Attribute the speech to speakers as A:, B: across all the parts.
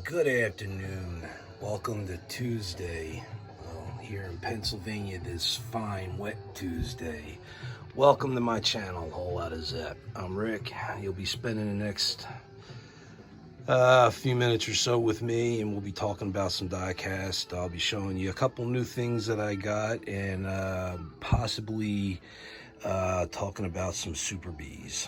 A: Good afternoon. Welcome to Tuesday. Well, here in Pennsylvania, this fine, wet Tuesday. Welcome to my channel, Whole Lot of Zep. I'm Rick. You'll be spending the next few minutes or so with me, and we'll be talking about some diecast. I'll be showing you a couple new things that I got, and possibly talking about some Super Bees.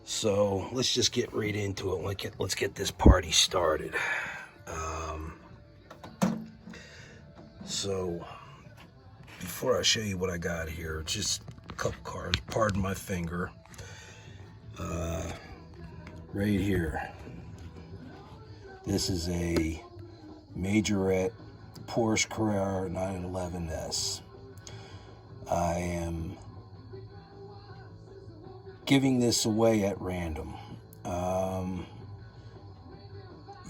A: So let's just get right into it. Let's get this party started. So before I show you what I got here, just a couple cards. Pardon my finger. Right here. This is a Majorette Porsche Carrera 911S. I am giving this away at random.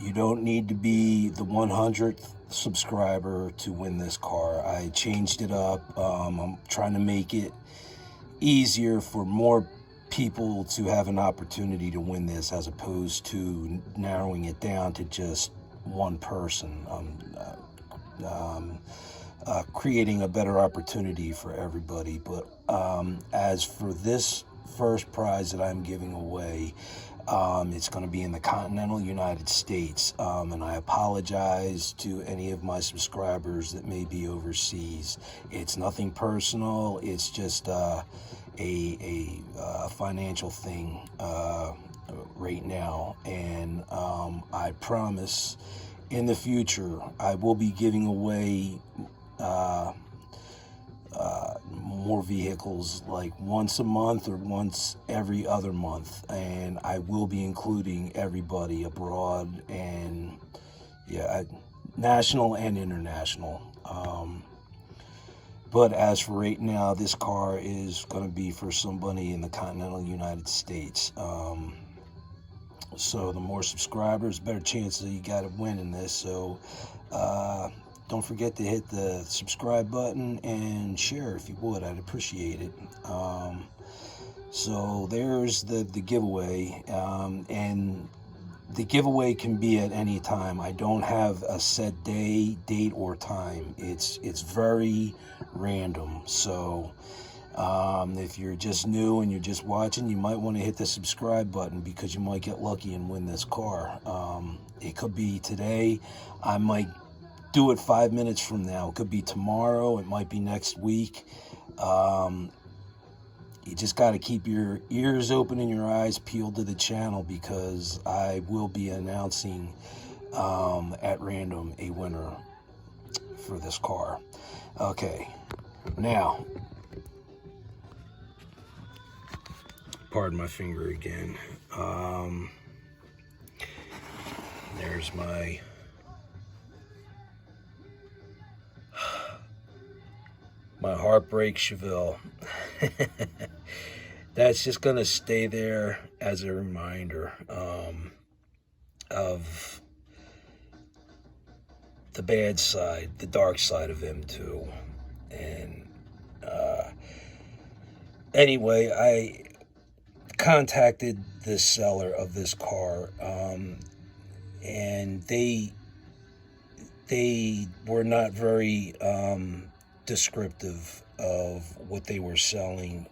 A: You don't need to be the 100th subscriber to win this car. I changed it up. I'm trying to make it easier for more people to have an opportunity to win this, as opposed to narrowing it down to just one person. Creating a better opportunity for everybody. But as for this first prize that I'm giving away, it's going to be in the continental United States, and I apologize to any of my subscribers that may be overseas. It's nothing personal. It's just a financial thing right now, and I promise in the future I will be giving away more vehicles, like once a month or once every other month, and I will be including everybody abroad and national and international. But as for right now, this car is going to be for somebody in the continental United States. So the more subscribers, better chances you got of winning this. So don't forget to hit the subscribe button and share if you would. I'd appreciate it. So there's the giveaway, and the giveaway can be at any time. I don't have a set date or time. It's very random. So if you're just new and you're just watching, you might want to hit the subscribe button, because you might get lucky and win this car. It could be today. I might do it 5 minutes from now. It could be tomorrow. It might be next week. You just got to keep your ears open and your eyes peeled to the channel, because I will be announcing at random a winner for this car. Okay, now, pardon my finger again. There's my Heartbreak Chevelle. That's just gonna stay there as a reminder of the bad side, the dark side of M2. And anyway, I contacted the seller of this car, and they were not very descriptive of what they were selling,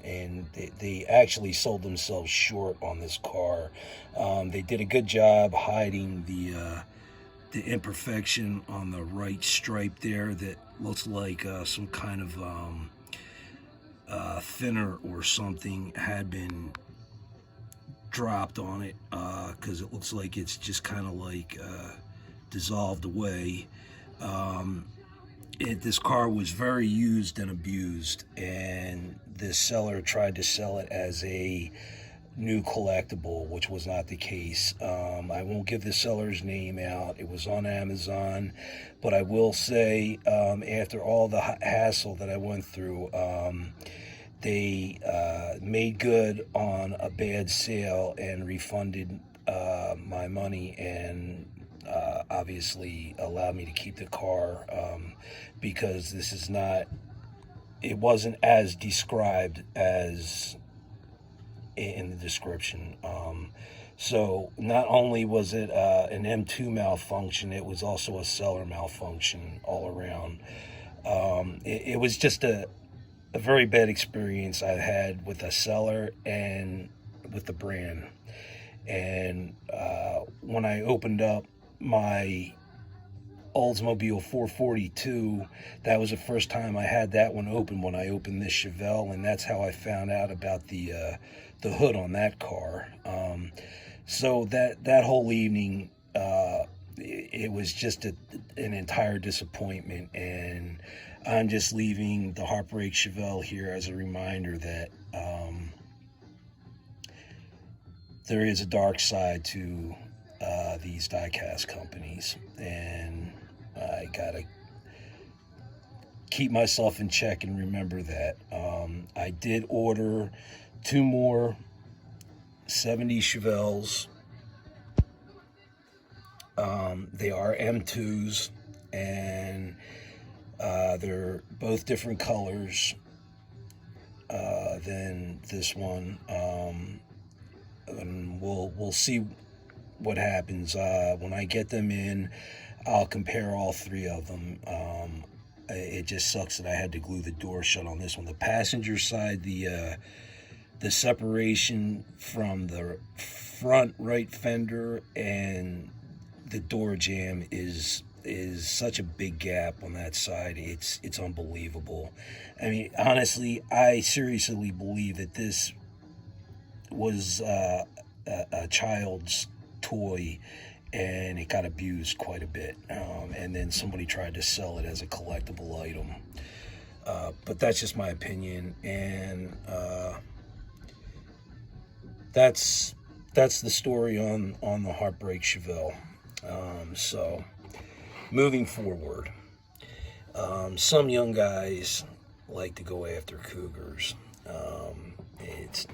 A: and they actually sold themselves short on this car. They did a good job hiding the imperfection on the right stripe there that looks like some kind of thinner or something had been dropped on it, because it looks like it's just kind of like dissolved away. This car was very used and abused, and this seller tried to sell it as a new collectible, which was not the case. I won't give the seller's name out. It was on Amazon, but I will say, after all the hassle that I went through, they made good on a bad sale and refunded my money, and obviously allowed me to keep the car, because this is not, it wasn't as described as in the description. So not only was it an M2 malfunction, it was also a seller malfunction all around. It was just a very bad experience I had with a seller and with the brand. And when I opened up my Oldsmobile 442, that was the first time I had that one open, when I opened this Chevelle, and that's how I found out about the hood on that car. So that whole evening, it was just an entire disappointment, and I'm just leaving the Heartbreak Chevelle here as a reminder that there is a dark side to these diecast companies, and I gotta keep myself in check and remember that. I did order 2 more 70 Chevelles. They are M2s, and they're both different colors than this one. And we'll see what happens when I get them in. I'll compare all 3 of them. It just sucks that I had to glue the door shut on this one. The passenger side, the separation from the front right fender and the door jamb is such a big gap on that side. It's unbelievable. I mean, honestly, I seriously believe that this was a child's toy, and it got abused quite a bit, and then somebody tried to sell it as a collectible item. But that's just my opinion, and that's the story on the Heartbreak Chevelle. So moving forward, some young guys like to go after cougars.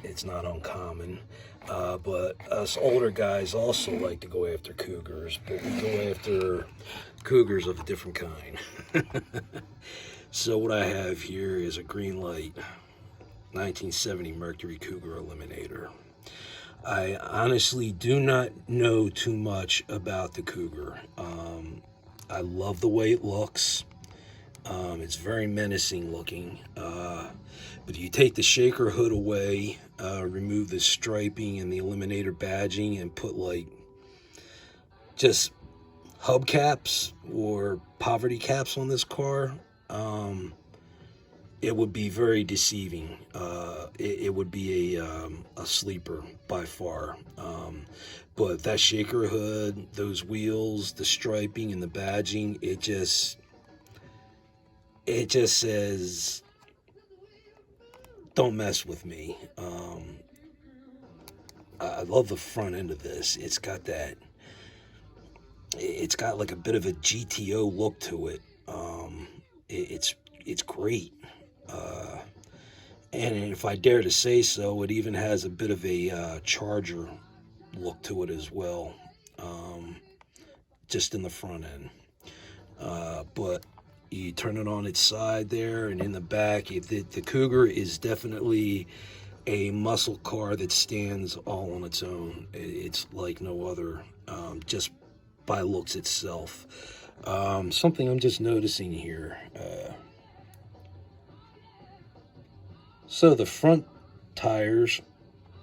A: It's not uncommon, but us older guys also like to go after cougars, but we go after cougars of a different kind. So what I have here is a green light 1970 Mercury Cougar Eliminator. I honestly do not know too much about the Cougar. I love the way it looks. It's very menacing looking. But you take the shaker hood away, remove the striping and the Eliminator badging, and put like just hubcaps or poverty caps on this car, it would be very deceiving. It would be a sleeper by far. But that shaker hood, those wheels, the striping and the badging, it just says, don't mess with me. I love the front end of this. It's got like a bit of a GTO look to it. It's great. And if I dare to say so, it even has a bit of a Charger look to it as well, just in the front end. But you turn it on its side there, and in the back, the Cougar is definitely a muscle car that stands all on its own. It's like no other, just by looks itself. Something I'm just noticing here. So the front tires,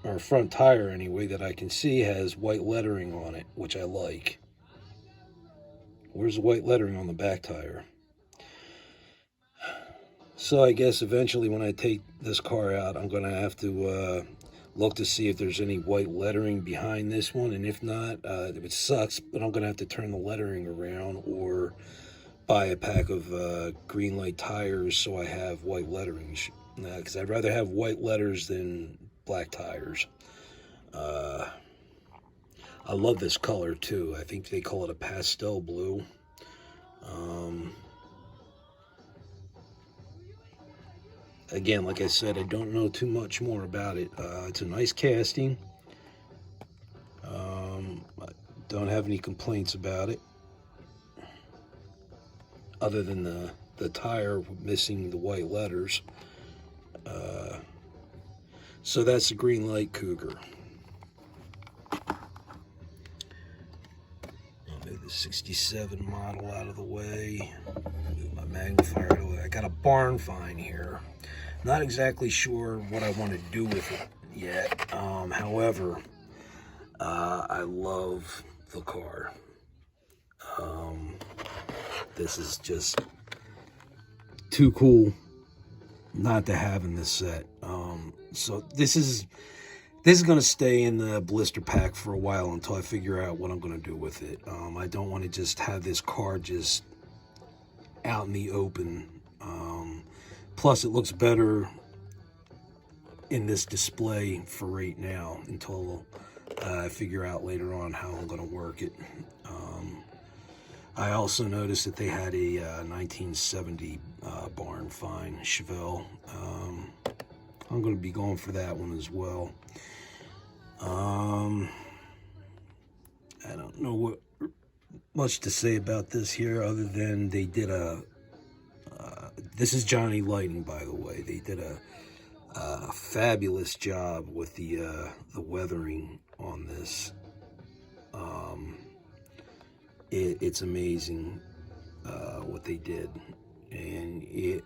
A: or front tire anyway, that I can see has white lettering on it, which I like. Where's the white lettering on the back tire? So I guess eventually when I take this car out, I'm going to have to look to see if there's any white lettering behind this one. And if not, it sucks, but I'm going to have to turn the lettering around or buy a pack of green light tires so I have white lettering. Because I'd rather have white letters than black tires. I love this color too. I think they call it a pastel blue. Again, like I said, I don't know too much more about it. It's a nice casting. I don't have any complaints about it, other than the tire missing the white letters. So that's the green light Cougar. I'll move the 67 model out of the way. Move my magnifier out of the way. I got a barn find here. Not exactly sure what I want to do with it yet. However, I love the car. This is just too cool not to have in this set. So this is going to stay in the blister pack for a while until I figure out what I'm going to do with it. I don't want to just have this car just out in the open. Plus, it looks better in this display for right now until I figure out later on how I'm going to work it. I also noticed that they had a 1970 barn find Chevelle. I'm going to be going for that one as well. I don't know what much to say about this here other than they did a this is Johnny Lightning, by the way. They did a fabulous job with the weathering on this. It's amazing what they did, and it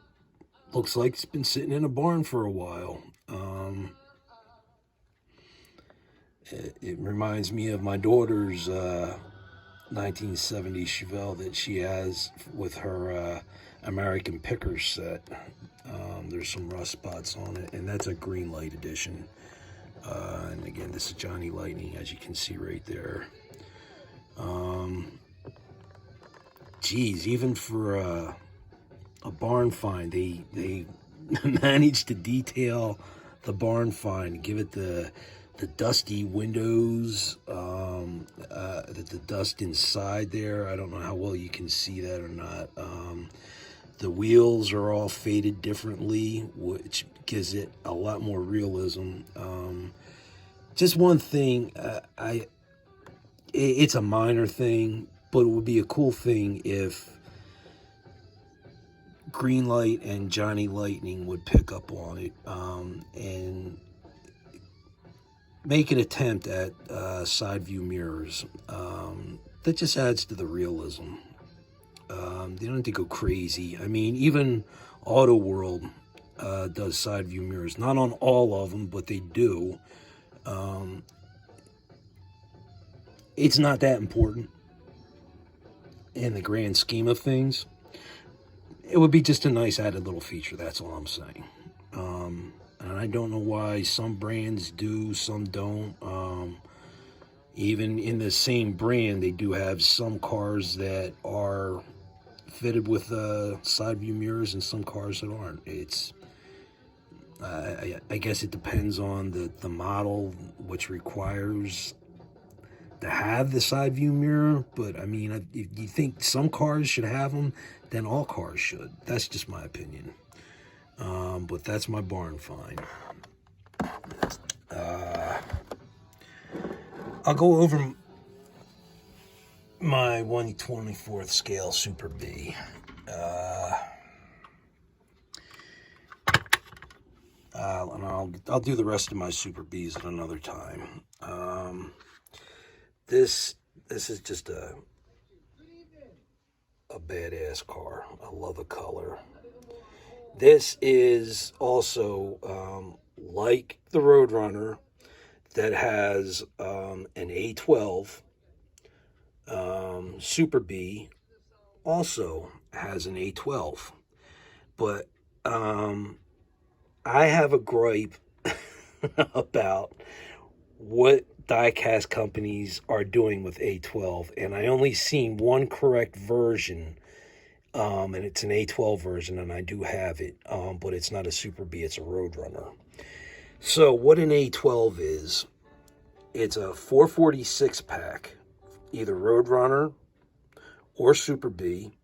A: looks like it's been sitting in a barn for a while. It reminds me of my daughter's 1970 Chevelle that she has with her American Picker set. There's some rust spots on it, and that's a green light edition. And again, this is Johnny Lightning, as you can see right there. Geez, even for a barn find, they managed to detail the barn find, give it the dusty windows, the dust inside there. I don't know how well you can see that or not. The wheels are all faded differently, which gives it a lot more realism. Just one thing, it's a minor thing, but it would be a cool thing if Greenlight and Johnny Lightning would pick up on it and make an attempt at side view mirrors. That just adds to the realism. They don't have to go crazy. I mean, even Auto World does side view mirrors. Not on all of them, but they do. It's not that important in the grand scheme of things. It would be just a nice added little feature, that's all I'm saying. And I don't know why some brands do, some don't. Even in the same brand, they do have some cars that are fitted with side view mirrors and some cars that aren't. It's I guess it depends on the model, which requires to have the side view mirror. But I mean, if you think some cars should have them, then all cars should. That's just my opinion. But that's my barn find. I'll go over my 1/24th scale Super B. And I'll do the rest of my Super Bs at another time. This is just a badass car. I love the color. This is also like the Roadrunner that has an A12. Super B also has an A12. But I have a gripe about what diecast companies are doing with A12, and I only seen one correct version, and it's an A12 version, and I do have it, but it's not a Super B, it's a Roadrunner. So what an A12 is, it's a 446 pack, either Roadrunner or Super B,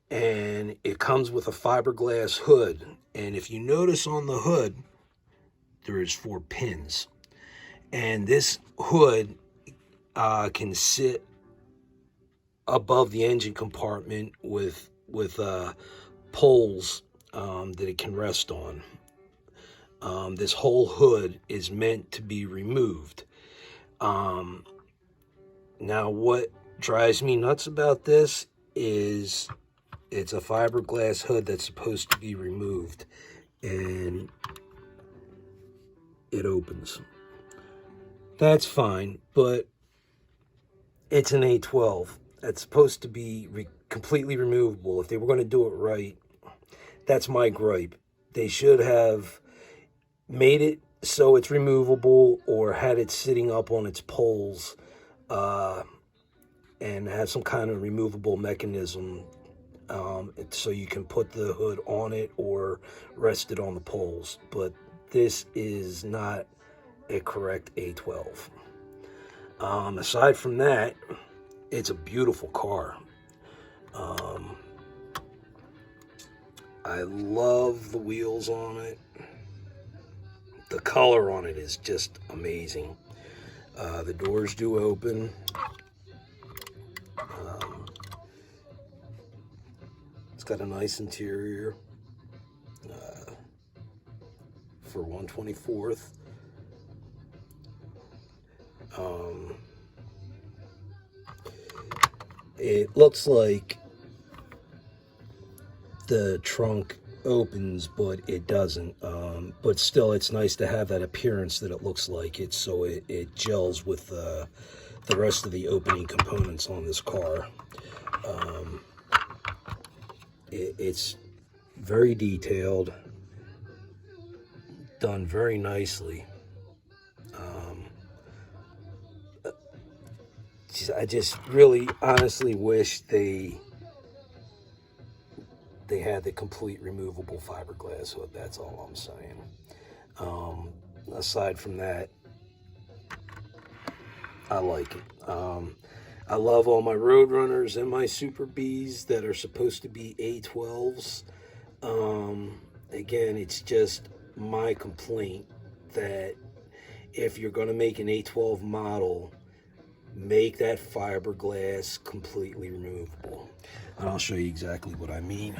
A: and it comes with a fiberglass hood. And if you notice on the hood, there is 4 pins. And this hood can sit above the engine compartment with poles that it can rest on. This whole hood is meant to be removed. Now, what drives me nuts about this is it's a fiberglass hood that's supposed to be removed, and it opens. That's fine, but it's an A12. That's supposed to be completely removable. If they were going to do it right, that's my gripe. They should have made it so it's removable, or had it sitting up on its poles, and have some kind of removable mechanism, so you can put the hood on it or rest it on the poles. But this is not a correct A12. Aside from that, it's a beautiful car. I love the wheels on it. The color on it is just amazing. The doors do open. It's got a nice interior for 124th. It looks like the trunk opens, but it doesn't. But still, it's nice to have that appearance that it looks like it, so it gels with the rest of the opening components on this car. It's very detailed, done very nicely. I just really honestly wish they had the complete removable fiberglass hood. That's all I'm saying. Aside from that, I like it. I love all my Roadrunners and my Super Bs that are supposed to be A12s. Again, it's just my complaint that if you're going to make an A12 model, make that fiberglass completely removable. And I'll show you exactly what I mean.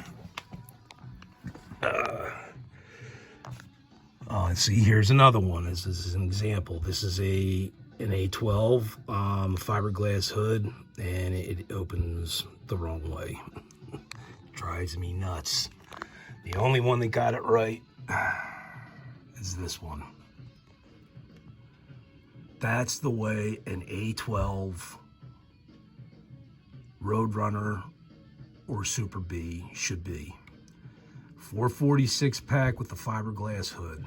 A: See, here's another one. This is an example. This is an A12 fiberglass hood, and it opens the wrong way. Drives me nuts. The only one that got it right is this one. That's the way an A12 Roadrunner or Super B should be. 446 pack with the fiberglass hood.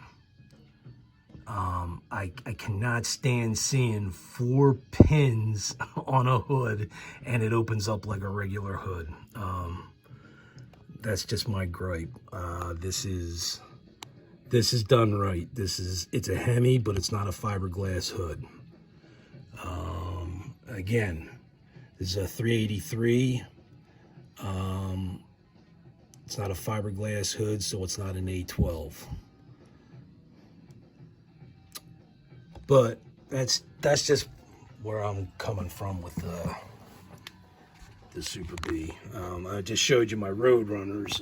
A: I cannot stand seeing 4 pins on a hood and it opens up like a regular hood. That's just my gripe. This is done right. It's a Hemi, but it's not a fiberglass hood. Again, this is a 383. It's not a fiberglass hood, so it's not an A12. But that's just where I'm coming from with the Super B. I just showed you my Roadrunners,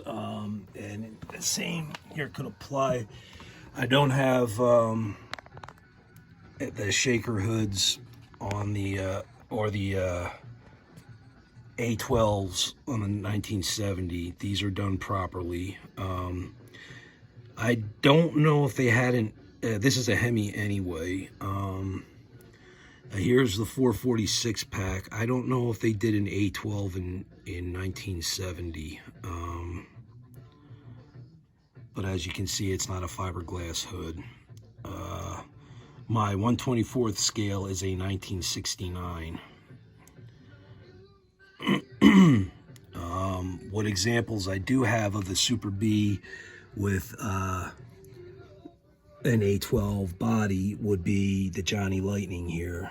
A: and the same here could apply. I don't have the shaker hoods on the or the A12s on the 1970. These are done properly. I don't know if they hadn't. This is a Hemi anyway. Here's the 446 pack. I don't know if they did an A12 in 1970. But as you can see, it's not a fiberglass hood. My 124th scale is a 1969. What examples I do have of the Super B with an A12 body would be the Johnny Lightning here.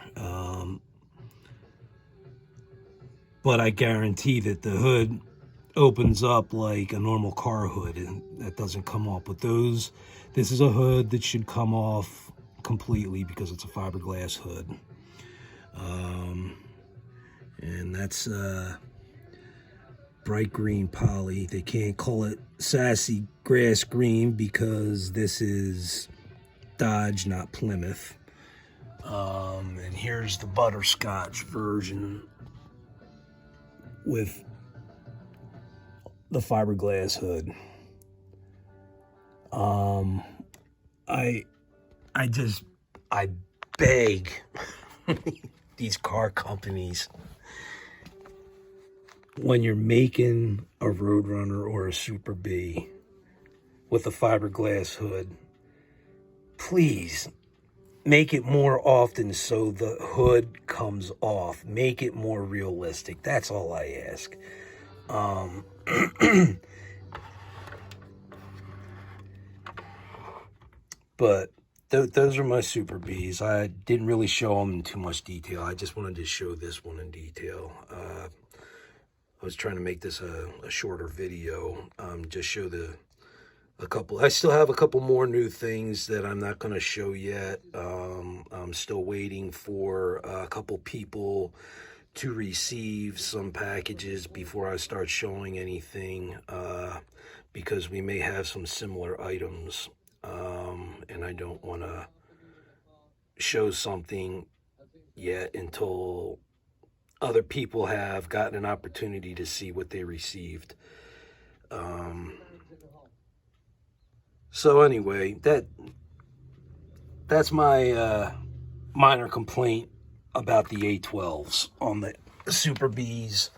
A: But I guarantee that the hood opens up like a normal car hood, and that doesn't come off. But this is a hood that should come off completely because it's a fiberglass hood. And that's bright green poly. They can't call it sassy grass green because this is Dodge, not Plymouth. And here's the butterscotch version with the fiberglass hood. I beg these car companies, when you're making a Roadrunner or a Super B with a fiberglass hood, please make it more often so the hood comes off. Make it more realistic. That's all I ask. But those are my Super Bs. I didn't really show them in too much detail. I just wanted to show this one in detail. I was trying to make this a shorter video. Just show a couple. I still have a couple more new things that I'm not going to show yet. I'm still waiting for a couple people to receive some packages before I start showing anything, because we may have some similar items, and I don't want to show something yet until other people have gotten an opportunity to see what they received. So anyway, that's my minor complaint about the A12s on the Super Bs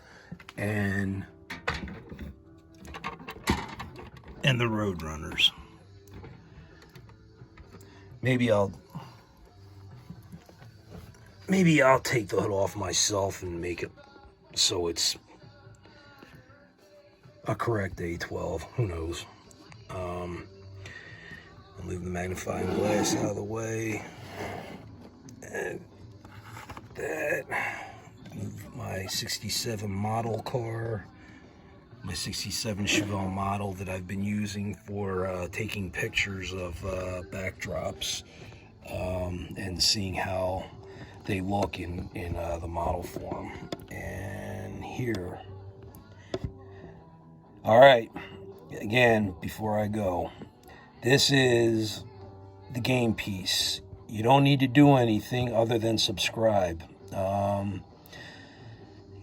A: and the Roadrunners. Maybe I'll take the hood off myself and make it so it's a correct A12. Who knows? I'll leave the magnifying glass out of the way. And that, my 67 model car, my 67 Chevelle model that I've been using for taking pictures of backdrops, and seeing how they look in the model form. And here, all right, again, before I go, this is the game piece. You don't need to do anything other than subscribe.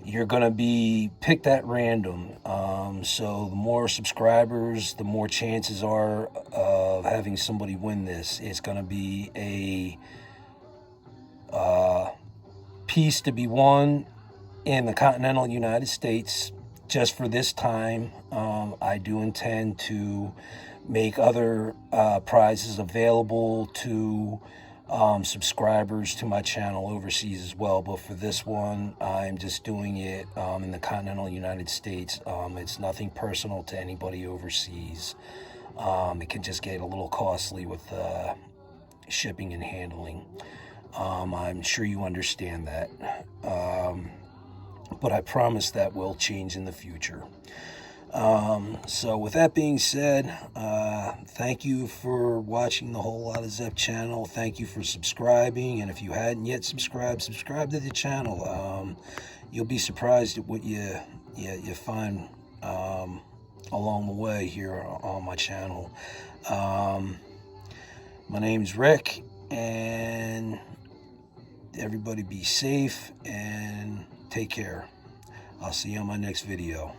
A: You're going to be picked at random. So the more subscribers, the more chances are of having somebody win this. It's going to be a piece to be won in the continental United States just for this time. I do intend to make other prizes available to subscribers to my channel overseas as well, but for this one I'm just doing it in the continental United States. It's nothing personal to anybody overseas. It can just get a little costly with shipping and handling. I'm sure you understand that, but I promise that will change in the future. So with that being said, thank you for watching the Whole Lot of Zepp channel. Thank you for subscribing, and if you hadn't yet subscribe to the channel. You'll be surprised at what you find along the way here on my channel. My name's Rick, and everybody be safe and take care. I'll see you on my next video.